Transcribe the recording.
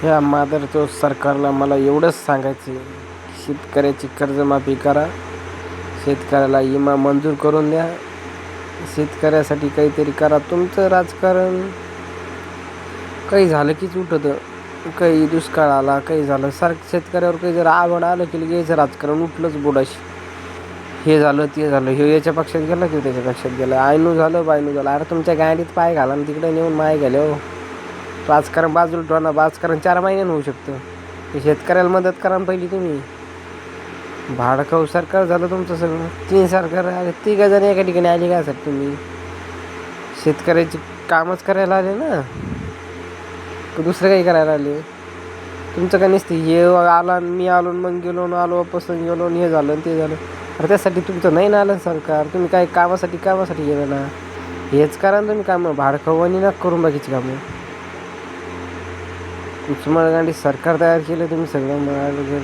ह्या मादरचोद सरकारला मला एवढंच सांगायचं आहे, शेतकऱ्याची कर्जमाफी करा, शेतकऱ्याला विमा मंजूर करून द्या, शेतकऱ्यासाठी काहीतरी करा. तुमचं राजकारण काही झालं कीच उठतं, काही दुष्काळ आला, काही झालं शेतकऱ्यावर काही जर आवड आलं की घ्यायचं राजकारण उठलंच बोडाशी. हे झालं ते झालं, हे याच्या पक्षात गेलं की त्याच्या पक्षात गेलं, आयनू झालं बायनू झालं. अरे तुमच्या गाडीत पाय घाला आणि तिकडे नेऊन माय घाले हो. राजकारण बाजूला ठेवा ना, राजकारण 4 महिन्यानं होऊ शकतं. हे शेतकऱ्याला मदत करा पहिली तुम्ही. भाडखाऊ सरकार झालं तुमचं सगळं. 3 सरकार आले, 3 जण एका ठिकाणी आली का सर तुम्ही? शेतकऱ्याची कामच करायला आले ना, दुसरं काही करायला आले? तुमचं काय नसते, हे आला मी आलो मग गेलो आलो वापस गेलो हे झालं ते झालं. अरे त्यासाठी तुमचं नाही ना आलं सरकार, तुम्ही काय कामासाठी गेलं ना. हेच करा ना तुम्ही कामं, भाडखाऊवानी ना करून बाकीची कामं. कुचमळ गांडी सरकार तयार केलं तुम्ही सगळं.